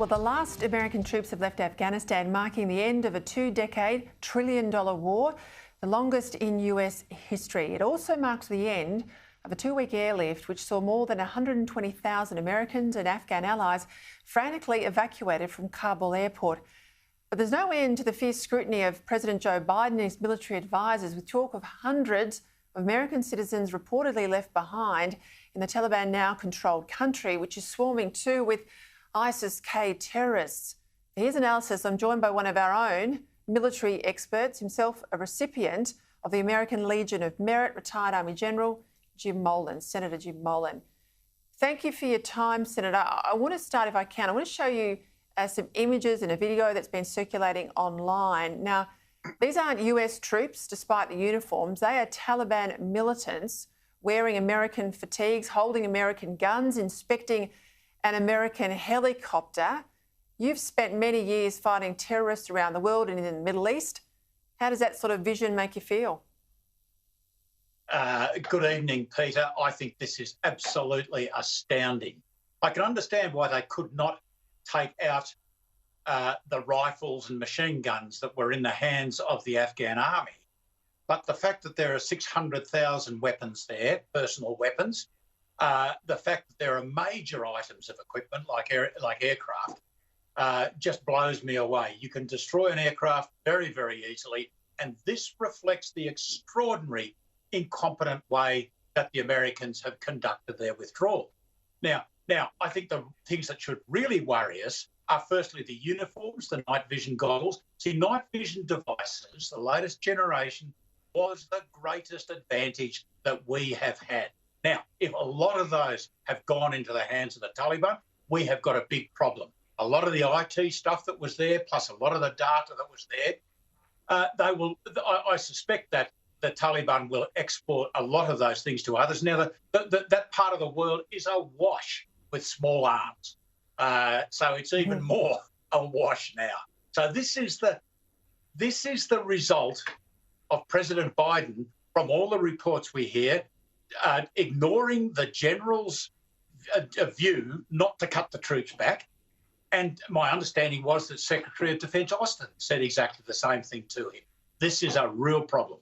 Well, the last American troops have left Afghanistan, marking the end of a two-decade, trillion-dollar war, the longest in US history. It also marks the end of a two-week airlift which saw more than 120,000 Americans and Afghan allies frantically evacuated from Kabul airport. But there's no end to the fierce scrutiny of President Joe Biden and his military advisors, with talk of hundreds of American citizens reportedly left behind in the Taliban now-controlled country, which is swarming too with ISIS-K terrorists. Here's analysis. I'm joined by one of our own military experts, himself a recipient of the American Legion of Merit, retired Army General Jim Molan, Senator Jim Molan. Thank you for your time, Senator. I want to start, if I can, I want to show you some images and a video that's been circulating online. Now, these aren't US troops, despite the uniforms. They are Taliban militants wearing American fatigues, holding American guns, inspecting an American helicopter. You've spent many years fighting terrorists around the world and in the Middle East. How does that sort of vision make you feel? Good evening, Peter. I think this is absolutely astounding. I can understand why they could not take out the rifles and machine guns that were in the hands of the Afghan army. But the fact that there are 600,000 weapons there, personal weapons, the fact that there are major items of equipment like aircraft just blows me away. You can destroy an aircraft very, very easily, and this reflects the extraordinary incompetent way that the Americans have conducted their withdrawal. Now, I think the things that should really worry us are firstly the uniforms, the night vision goggles. See, night vision devices, the latest generation, was the greatest advantage that we have had. Now, if a lot of those have gone into the hands of the Taliban, we have got a big problem. A lot of the IT stuff that was there, plus a lot of the data that was there, I suspect that the Taliban will export a lot of those things to others. Now, that part of the world is awash with small arms. So it's even more awash now. So this is the result of President Biden, from all the reports we hear, ignoring the general's view not to cut the troops back. And my understanding was that Secretary of Defence Austin said exactly the same thing to him. This is a real problem.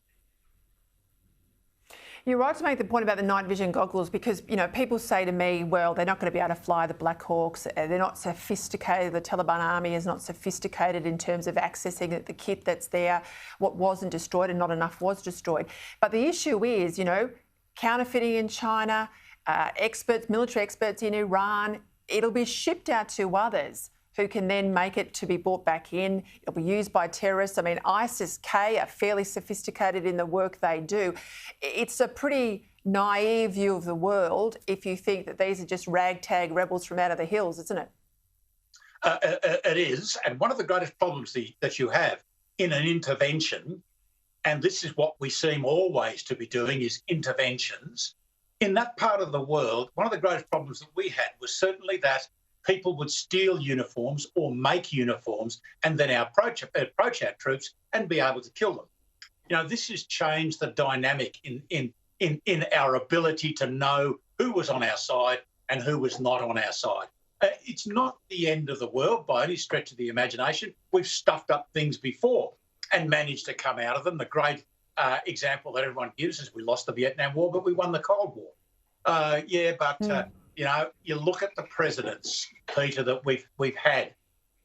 You're right to make the point about the night vision goggles because, you know, people say to me, well, they're not going to be able to fly the Black Hawks. They're not sophisticated. The Taliban army is not sophisticated in terms of accessing the kit that's there. What wasn't destroyed and not enough was destroyed. But the issue is, you know, counterfeiting in China, military experts in Iran. It'll be shipped out to others who can then make it to be brought back in. It'll be used by terrorists. I mean, ISIS-K are fairly sophisticated in the work they do. It's a pretty naive view of the world if you think that these are just ragtag rebels from out of the hills, isn't it? It is. And one of the greatest problems that you have in an intervention, and this is what we seem always to be doing, is interventions. In that part of the world, one of the greatest problems that we had was certainly that people would steal uniforms or make uniforms and then approach our troops and be able to kill them. You know, this has changed the dynamic in our ability to know who was on our side and who was not on our side. It's not the end of the world by any stretch of the imagination. We've stuffed up things before and managed to come out of them. The great example that everyone gives is we lost the Vietnam War, but we won the Cold War. You know, you look at the presidents, Peter, that we've had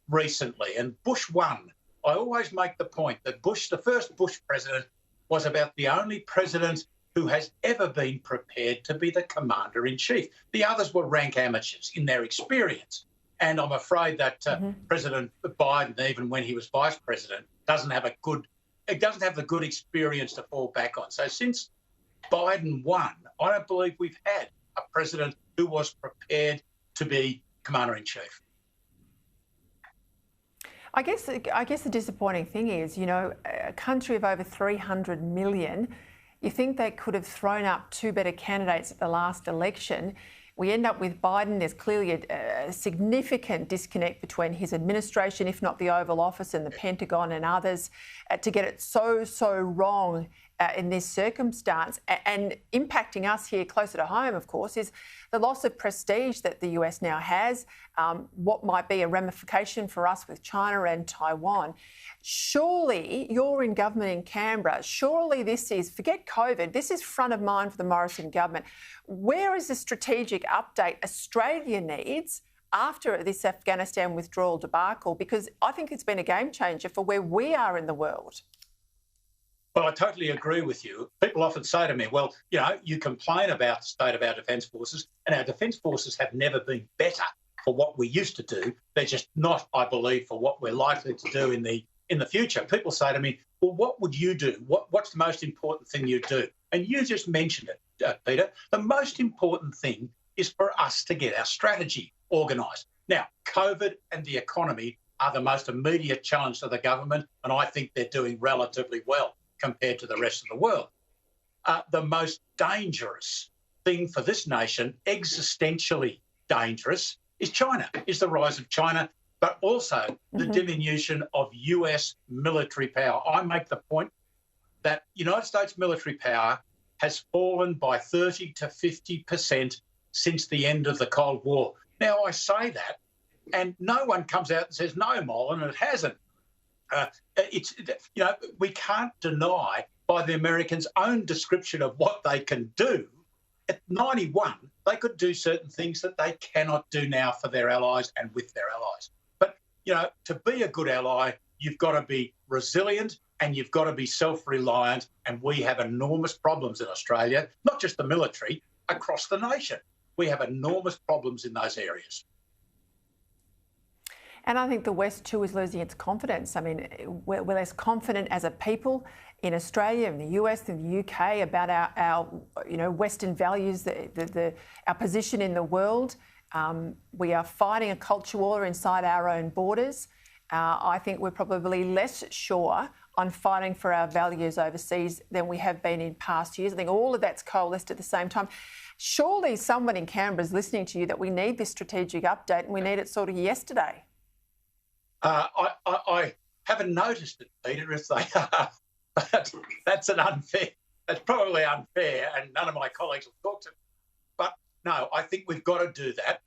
recently, and Bush 1. I always make the point that the first Bush president, was about the only president who has ever been prepared to be the commander-in-chief. The others were rank amateurs in their experience. And I'm afraid that President Biden, even when he was vice president, doesn't have the good experience to fall back on. So since Biden won, I don't believe we've had a president who was prepared to be commander-in-chief. I guess the disappointing thing is, you know, a country of over 300 million, you think they could have thrown up two better candidates at the last election. We end up with Biden. There's clearly a significant disconnect between his administration, if not the Oval Office, and the Pentagon and others, to get it so wrong in this circumstance, and impacting us here closer to home, of course, is the loss of prestige that the US now has, what might be a ramification for us with China and Taiwan. Surely you're in government in Canberra. Surely this is, forget COVID, this is front of mind for the Morrison government. Where is the strategic update Australia needs after this Afghanistan withdrawal debacle? Because I think it's been a game changer for where we are in the world. Well, I totally agree with you. People often say to me, well, you know, you complain about the state of our defence forces, and our defence forces have never been better for what we used to do. They're just not, I believe, for what we're likely to do in the future. People say to me, well, what would you do? What's the most important thing you do? And you just mentioned it, Peter. The most important thing is for us to get our strategy organised. Now, COVID and the economy are the most immediate challenge to the government, and I think they're doing relatively well compared to the rest of the world. The most dangerous thing for this nation, existentially dangerous, is China, is the rise of China, but also the diminution of US military power. I make the point that United States military power has fallen by 30 to 50% since the end of the Cold War. Now, I say that, and no one comes out and says, no, Molan, and it hasn't. We can't deny by the Americans' own description of what they can do. At 91, they could do certain things that they cannot do now for their allies and with their allies. But, to be a good ally, you've got to be resilient and you've got to be self-reliant. And we have enormous problems in Australia, not just the military, across the nation. We have enormous problems in those areas. And I think the West too is losing its confidence. I mean, we're less confident as a people in Australia, in the US, in the UK about our Western values, our position in the world. We are fighting a culture war inside our own borders. I think we're probably less sure on fighting for our values overseas than we have been in past years. I think all of that's coalesced at the same time. Surely someone in Canberra is listening to you that we need this strategic update and we need it sort of yesterday. I haven't noticed it, Peter, if they are. But that's probably unfair, and none of my colleagues will talk to me. But no, I think we've got to do that.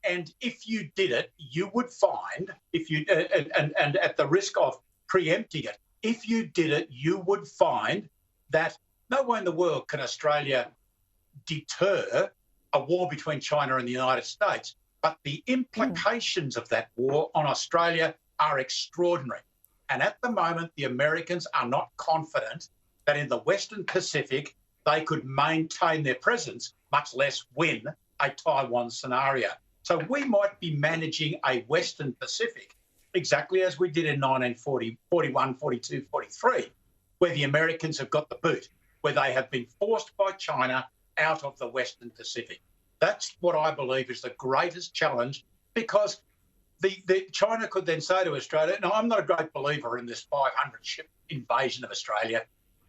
And if you did it, you would find, and at the risk of preempting it, if you did it, you would find that nowhere in the world can Australia deter a war between China and the United States. But the implications of that war on Australia are extraordinary. And at the moment, the Americans are not confident that in the Western Pacific, they could maintain their presence, much less win a Taiwan scenario. So we might be managing a Western Pacific exactly as we did in 1940, 41, 42, 43, where the Americans have got the boot, where they have been forced by China out of the Western Pacific. That's what I believe is the greatest challenge, because the China could then say to Australia, no, I'm not a great believer in this 500-ship invasion of Australia.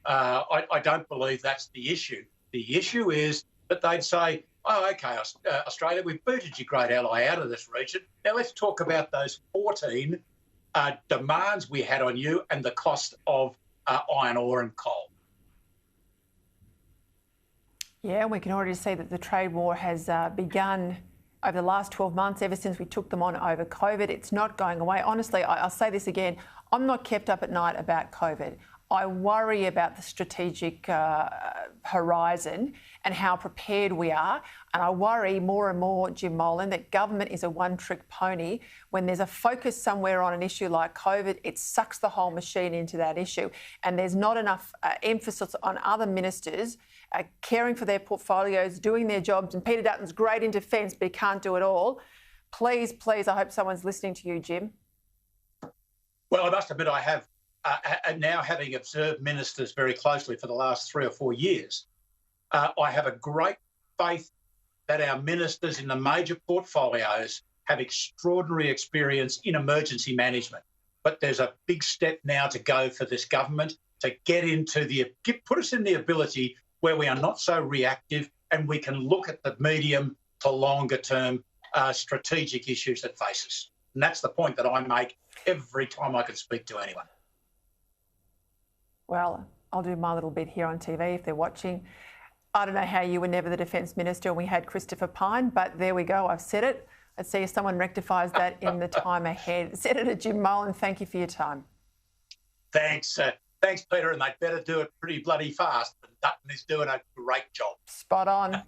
I don't believe that's the issue. The issue is that they'd say, oh, OK, Australia, we've booted your great ally out of this region. Now let's talk about those 14 demands we had on you and the cost of iron ore and coal. Yeah, we can already see that the trade war has begun over the last 12 months, ever since we took them on over COVID. It's not going away. Honestly, I'll say this again, I'm not kept up at night about COVID. I worry about the strategic horizon and how prepared we are. And I worry more and more, Jim Molan, that government is a one-trick pony. When there's a focus somewhere on an issue like COVID, it sucks the whole machine into that issue. And there's not enough emphasis on other ministers caring for their portfolios, doing their jobs. And Peter Dutton's great in defence, but he can't do it all. Please, please, I hope someone's listening to you, Jim. Well, I must admit I have. Now, having observed ministers very closely for the last 3 or 4 years, I have a great faith that our ministers in the major portfolios have extraordinary experience in emergency management. But there's a big step now to go for this government to get into put us in the ability where we are not so reactive and we can look at the medium to longer term strategic issues that face us. And that's the point that I make every time I can speak to anyone. Well, I'll do my little bit here on TV if they're watching. I don't know how you were never the Defence Minister and we had Christopher Pyne, but there we go. I've said it. Let's see if someone rectifies that in the time ahead. Senator Jim Molan, thank you for your time. Thanks. Thanks, Peter, and they'd better do it pretty bloody fast. But Dutton is doing a great job. Spot on.